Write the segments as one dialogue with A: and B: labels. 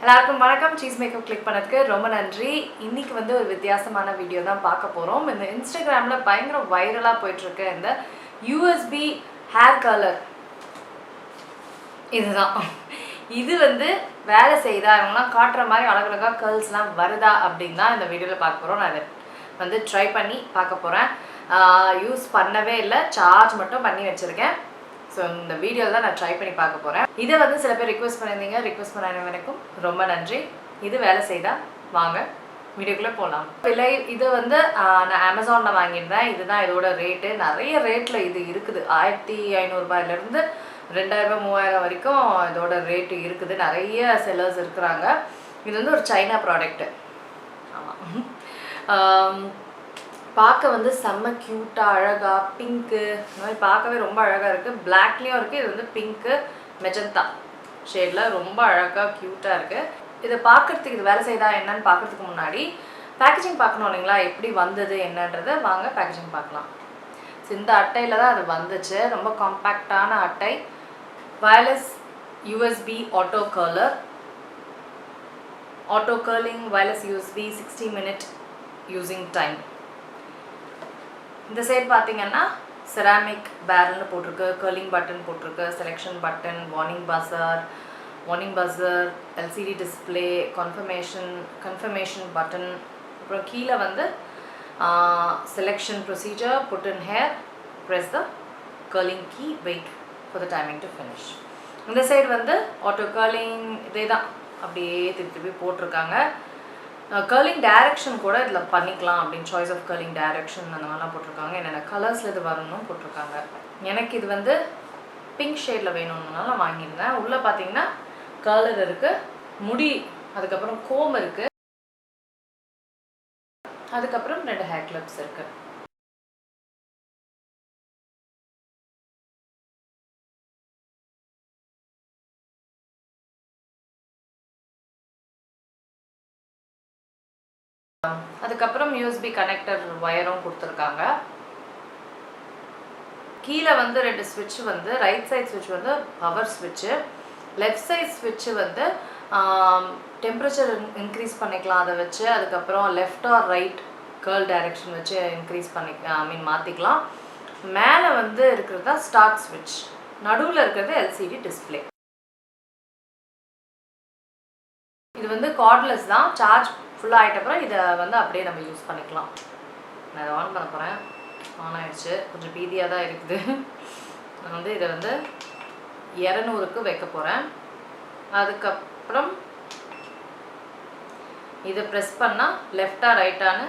A: எல்லாருக்கும் வணக்கம். CheezzMakeup click பண்ணதுக்கு ரொம்ப நன்றி. இன்னைக்கு வந்து ஒரு வித்தியாசமான வீடியோ தான் பார்க்க போறோம். இந்த இன்ஸ்டாகிராம்ல பயங்கர வைரலா போயிட்டு இருக்க இந்த USB ஹேர் கலர் இதுதான். இது வந்து வேலை செய்தா இவங்கலாம் காட்டுற மாதிரி அழகழகா கர்ல்ஸ்லாம் வருதா அப்படின்னு தான் இந்த வீடியோவில் பார்க்க போகிறோம். நான் இதை வந்து ட்ரை பண்ணி பார்க்க போகிறேன். யூஸ் பண்ணவே இல்லை, சார்ஜ் மட்டும் பண்ணி வச்சுருக்கேன். ஸோ இந்த வீடியோவில் தான் நான் ட்ரை பண்ணி பார்க்க போகிறேன். இதை வந்து சில பேர் ரிக்வெஸ்ட் பண்ணியிருந்தீங்க. ரிக்வெஸ்ட் பண்ணவனுக்கும் ரொம்ப நன்றி. இது வேலை செய்தால் வாங்க வீடியோக்குள்ளே போகலாம். விலை இது வந்து நான் அமேசானில் வாங்கியிருந்தேன். இதுதான் இதோட ரேட்டு. நிறைய ரேட்டில் இது இருக்குது. 1500 ரூபாயிலேருந்து 2000 3000 வரைக்கும் இதோட ரேட்டு இருக்குது. நிறைய செல்லர்ஸ் இருக்கிறாங்க. இது வந்து ஒரு சைனா ப்ராடக்ட்டு. ஆமாம், பார்க்க வந்து செம்ம க்யூட்டாக அழகாக பிங்க்கு இந்த மாதிரி பார்க்கவே ரொம்ப அழகாக இருக்குது. பிளாக்லேயும் இருக்குது. இது வந்து பிங்க்கு மெஜந்தா ஷேடில் ரொம்ப அழகாக க்யூட்டாக இருக்குது. இதை பார்க்குறதுக்கு இது வேலை செய்தா என்னன்னு பார்க்குறதுக்கு முன்னாடி பேக்கேஜிங் பார்க்கணும் இல்லைங்களா, எப்படி வந்தது என்னன்றதை வாங்க பேக்கேஜிங் பார்க்கலாம். ஸோ இந்த அட்டையில் தான் அது வந்துச்சு. ரொம்ப காம்பேக்டான அட்டை. Wireless USB auto curler, auto curling wireless USB 60 minute using time. இந்த சைட் பார்த்தீங்கன்னா செராமிக் பேரல்னு போட்டிருக்கு, கர்லிங் பட்டன் போட்டிருக்கு, selection button, warning buzzer, LCD display, confirmation button. அப்புறம் கீழே வந்து selection procedure, put in hair, press the curling key, wait for the timing to finish. இந்த side வந்து ஆட்டோ கர்லிங் இதே தான் அப்படியே திருப்பி போட்டிருக்காங்க. கர்லிங் டைரக்ஷன் கூட இதில் பண்ணிக்கலாம் அப்படின்னு, சாய்ஸ் ஆஃப் கர்லிங் டைரக்ஷன் அந்த மாதிரிலாம் போட்டிருக்காங்க. என்னென்ன கலர்ஸில் இது வரணும்னு போட்டிருக்காங்க. எனக்கு இது வந்து பிங்க் ஷேடில் வேணும்னால வாங்கியிருந்தேன். உள்ளே பார்த்தீங்கன்னா கலர் இருக்குது, முடி, அதுக்கப்புறம் கோம் இருக்குது, அதுக்கப்புறம் 2 ஹேர் கிளிப்ஸ் இருக்குது. அதுக்கப்புறம் USB கனெக்டர் வயரும் கொடுத்துருக்காங்க. கீழே வந்து 2 ஸ்விட்ச் வந்து, ரைட் சைட் ஸ்விட்ச் வந்து பவர் ஸ்விட்சு, லெஃப்ட் சைட் ஸ்விட்சு வந்து டெம்பரேச்சர் இன்க்ரீஸ் பண்ணிக்கலாம் அதை வச்சு. அதுக்கப்புறம் left or right curl direction வச்சு இன்க்ரீஸ் மாற்றிக்கலாம். மேலே வந்து இருக்கிறது தான் ஸ்டார்ட் ஸ்விட்ச், நடுவில் இருக்கிறது LCD டிஸ்பிளே. இது வந்து கார்ட்லெஸ் தான். சார்ஜ் ஃபுல்லாக ஆகிட்டப்புறம் இதை வந்து அப்படியே நம்ம யூஸ் பண்ணிக்கலாம். நான் இதை ஆன் பண்ண போகிறேன். ஆன் ஆகிடுச்சு. கொஞ்சம் பீதியாக தான் இருக்குது. நான் வந்து இதை வந்து 200க்கு வைக்க போகிறேன். அதுக்கப்புறம் இதை ப்ரெஸ் பண்ணால் லெஃப்டாக ரைட்டானு,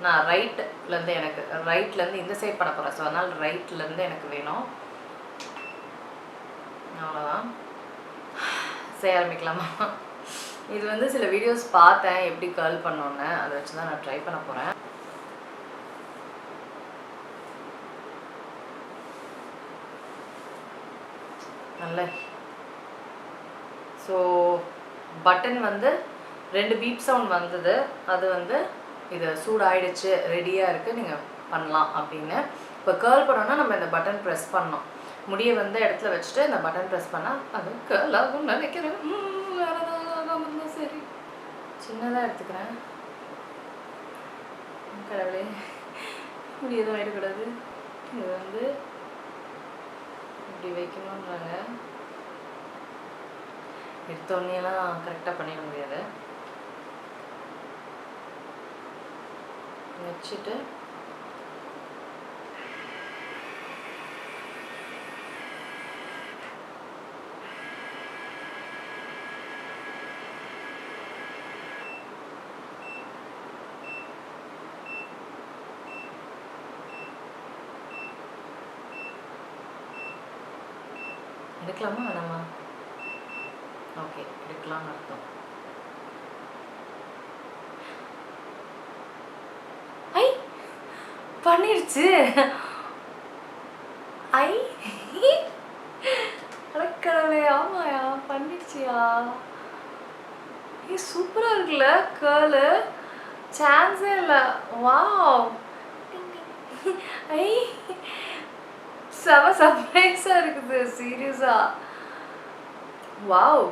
A: நான் ரைட்லேருந்து எனக்கு ரைட்லேருந்து இந்த சைட் பண்ண போகிறேன். ஸோ அதனால் ரைட்லேருந்து எனக்கு வேணும். அவ்வளோதான். செய்ய ஆரம்பிக்கலாமா? இது வந்து சில வீடியோஸ் பார்த்தேன் எப்படி கர்ல் பண்ணோன்னு, அதை வச்சு தான் நான் ட்ரை பண்ண போகிறேன். நல்ல ஸோ பட்டன் வந்து 2 பீப் சவுண்ட் வந்தது. அது வந்து இது சூடாயிடுச்சு, ரெடியாக இருக்குது, நீங்கள் பண்ணலாம் அப்படின்னு. இப்போ கர்ல் பண்ணோன்னா நம்ம இந்த பட்டன் ப்ரெஸ் பண்ணோம். முடியை வந்து இடத்துல வச்சுட்டு இந்த பட்டன் ப்ரெஸ் பண்ணால் அது கர்ல் ஆகும்னு நினைக்கிறேன். வேறு ஏதாவது சரி, சின்னதாக எடுத்துக்கிறேன். கடவுளே, முடி எதுவும் ஆகிடக்கூடாது. இது வந்து இப்படி வைக்கணுன்றாங்க. எடுத்தோடனேலாம் கரெக்டாக பண்ணிட முடியாது. வச்சுட்டு எடுக்கலாமா வேணாமா? ஓகே, எடுக்கலாம்னு அர்த்தம். ஐ பண்ணிடுச்சு. ஐ அடக்கடவுளே, ஆமாயா பண்ணிடுச்சியா? சூப்பராக இருக்குல்ல கேர்ளு, சான்ஸே இல்லை. வாவ், ஐ செம சர்ப்ரைஸாக இருக்குது சீரியஸாக. வாவ்,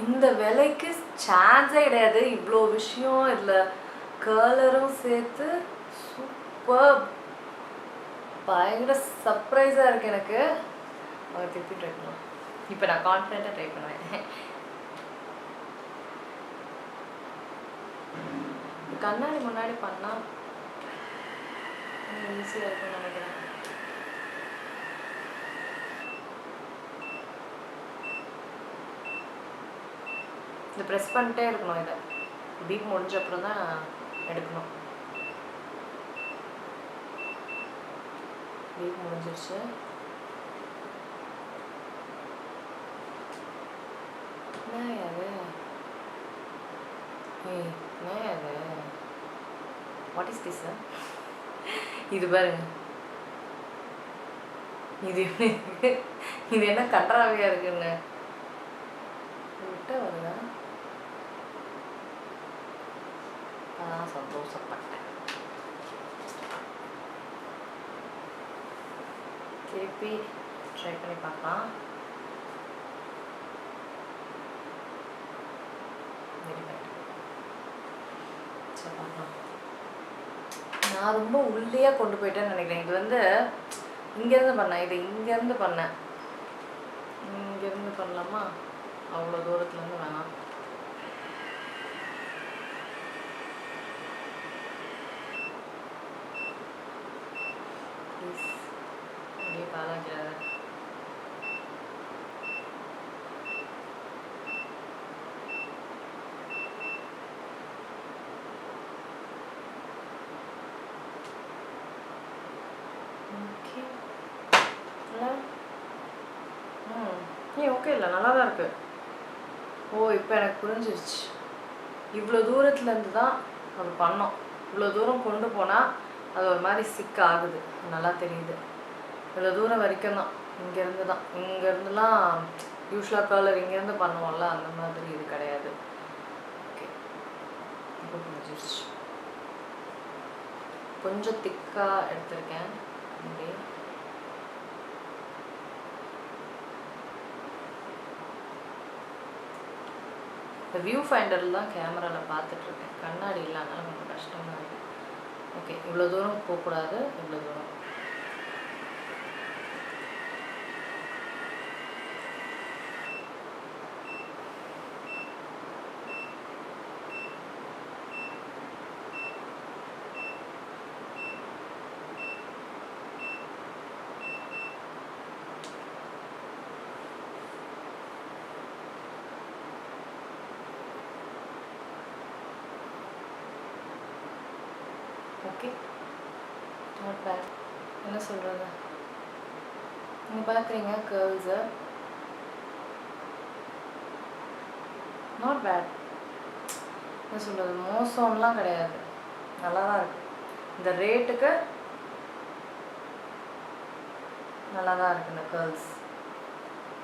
A: இந்த விலைக்கு சான்ஸே கிடையாது. இவ்வளோ விஷயம் இதில் கலரும் சேர்த்து சூப்பர், பயங்கர சர்ப்ரைஸாக இருக்குது எனக்கு. அதை திருப்பி ட்ரை பண்ணலாம். இப்போ நான் கான்ஃபிடென்ட்டாக ட்ரை பண்ணுவேன். கண்ணாடி முன்னாடி பண்ணால் ஈஸியாக இருக்கும்னு நினைக்கிறேன். இதை ப்ரெஸ் பண்ணிட்டே இருக்கணும். இதை பீப் முடிஞ்ச அப்புறம் தான் எடுக்கணும். பீப் முடிஞ்சிருச்சு. என்ன அது? என்ன அது? What is this? இது பாருங்க, இது இது என்ன கன்றாவியாக இருக்குங்க. விட்ட வருதா? அதான் சந்தோஷப்பட்டேன். திருப்பி ட்ரை பண்ணி பார்க்கலாம். நான் ரொம்ப உள்ளேயாக கொண்டு போயிட்டேன்னு நினைக்கிறேன். இது வந்து இங்கேருந்து பண்ணேன், இது இங்கேருந்து பண்ணேன். இங்கேருந்து பண்ணலாமா? அவ்வளோ தூரத்துலேருந்து வேணாம். ப்ளீஸ் அப்படியே பாலாக்கிறாரு. ஓகே இல்லை, நல்லா தான் இருக்குது. ஓ, இப்போ எனக்கு புரிஞ்சிருச்சு. இவ்வளோ தூரத்துலேருந்து தான் அது பண்ணோம். இவ்வளோ தூரம் கொண்டு போனால் அது ஒரு மாதிரி சிக் ஆகுது. நல்லா தெரியுது. இவ்வளோ தூரம் வரைக்கும் தான், இங்கேருந்து தான். இங்கேருந்துலாம் யூஸ்வலாக கலர் இங்கேருந்து பண்ணுவோம்ல, அந்த மாதிரி இது கிடையாது. ஓகே, இப்போ புரிஞ்சிருச்சு. கொஞ்சம் திக்காக எடுத்திருக்கேன். அப்படியே இந்த வியூ ஃபைண்டரில் தான் கேமராவில் பார்த்துட்ருக்கேன். கண்ணாடி இல்லாதனால கொஞ்சம் கஷ்டமாக இருக்குது. ஓகே, இவ்வளோ தூரம் போகக்கூடாது. இவ்வளோ தூரம் ஓகே, நாட் பேட். என்ன சொல்கிறது, நீங்கள் பார்க்குறீங்க கேர்ள்ஸு, நாட் பேட். என்ன சொல்கிறது, மோசம்லாம் கிடையாது, நல்லா தான் இருக்குது. இந்த ரேட்டுக்கு நல்லா தான் இருக்குது இந்த கேர்ள்ஸ்.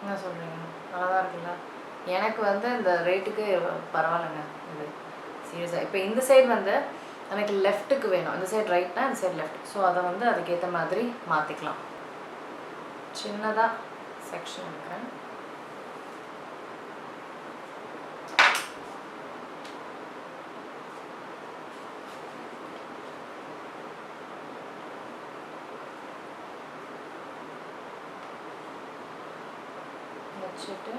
A: என்ன சொல்கிறீங்க, நல்லா தான் இருக்குல்ல? எனக்கு வந்து இந்த ரேட்டுக்கு பரவாயில்லைங்க இது சீரியஸாக. இப்போ இந்த சைடு வந்து எனக்கு லெஃப்ட்டுக்கு வேணும், இந்த சைடு ரைட்னா இந்த சைடு லெஃப்ட். ஸோ அதை வந்து அதுக்கேற்ற மாதிரி மாற்றிக்கலாம். சின்னதாக செக்ஷன் இருக்கிறேன். வச்சுட்டு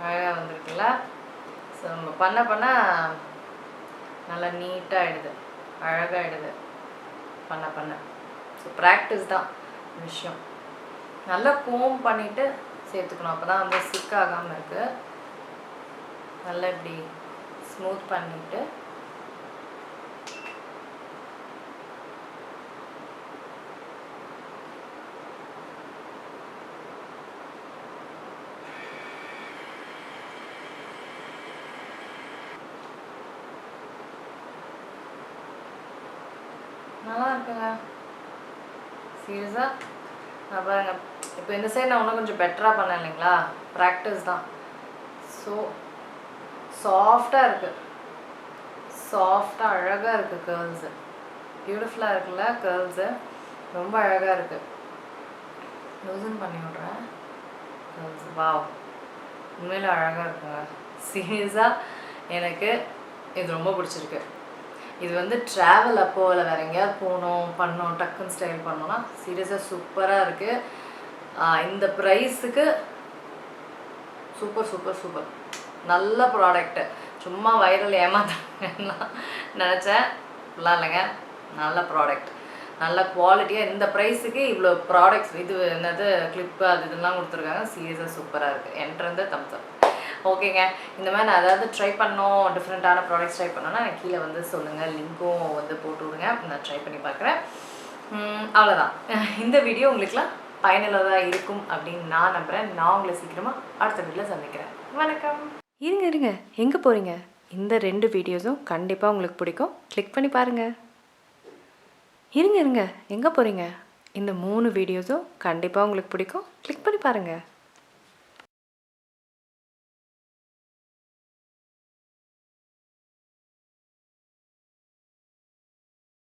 A: அழகாக வந்துருக்குல்ல. ஸோ நம்ம பண்ண பண்ண நல்லா நீட்டாக ஆகிடுது, அழகாகிடுது பண்ண பண்ண. ஸோ ப்ராக்டிஸ் தான் விஷயம். நல்லா கோம் பண்ணிவிட்டு சேர்த்துக்கணும், அப்போ தான் வந்து சிக் ஆகாமல் இருக்குது. நல்லா இப்படி ஸ்மூத் பண்ணிவிட்டு நல்லா இருக்குங்க சீரியஸாக. நான் பாருங்கள் இப்போ இந்த சைடு நான் இன்னும் கொஞ்சம் பெட்டராக பண்ணேன் இல்லைங்களா, ப்ராக்டிஸ் தான். ஸோ சாஃப்டாக இருக்குது, சாஃப்டாக அழகாக இருக்குது. கேர்ள்ஸு பியூட்டிஃபுல்லாக இருக்குல்ல, கேர்ள்ஸு ரொம்ப அழகாக இருக்குது. லூசன் பண்ணி விட்றேன். கேர்ள்ஸ் வாவ், உண்மையில் அழகாக இருக்குங்க. சீரியஸாக எனக்கு இது ரொம்ப பிடிச்சிருக்கு. இது வந்து ட்ராவல் அப்போ இல்லை வேறு எங்கேயாவது போகணும் பண்ணோம் டக்குன்னு ஸ்டைல் பண்ணோன்னா சீரியஸாக சூப்பராக இருக்குது. இந்த ப்ரைஸுக்கு சூப்பர் சூப்பர் சூப்பர் நல்ல ப்ராடக்ட்டு. சும்மா வைரல் ஏமாத்தாங்கன்னா நினச்சேன், ஃபுல்லாக இல்லைங்க, நல்ல ப்ராடக்ட், நல்ல குவாலிட்டியாக. இந்த ப்ரைஸுக்கு இவ்வளோ ப்ராடக்ட்ஸ் இது என்னது கிளிப்பு அது இதெல்லாம் கொடுத்துருக்காங்க. சீரியஸாக சூப்பராக இருக்குது. என்ட்ருந்து தம்ஸ் அப். ஓகேங்க, இந்த மாதிரி நான் ஏதாவது ட்ரை பண்ணோம், டிஃப்ரெண்ட்டான ப்ராடக்ட்ஸ் ட்ரை பண்ணோன்னா எனக்கு கீழே வந்து சொல்லுங்கள், லிங்க்கும் வந்து போட்டு விடுங்க, நான் ட்ரை பண்ணி பார்க்குறேன். அவ்வளோதான். இந்த வீடியோ உங்களுக்குலாம் பயனுள்ளதாக இருக்கும் அப்படின்னு நான் நம்புகிறேன். நான் உங்களை சீக்கிரமாக அடுத்த வீடியோவில் சந்திக்கிறேன். வணக்கம். இருங்க எங்கே போகிறீங்க? இந்த 2 வீடியோஸும் கண்டிப்பாக உங்களுக்கு பிடிக்கும். கிளிக் பண்ணி பாருங்கள். இருங்க எங்கே போகிறீங்க? இந்த 3 வீடியோஸும் கண்டிப்பாக உங்களுக்கு பிடிக்கும். கிளிக் பண்ணி பாருங்கள்.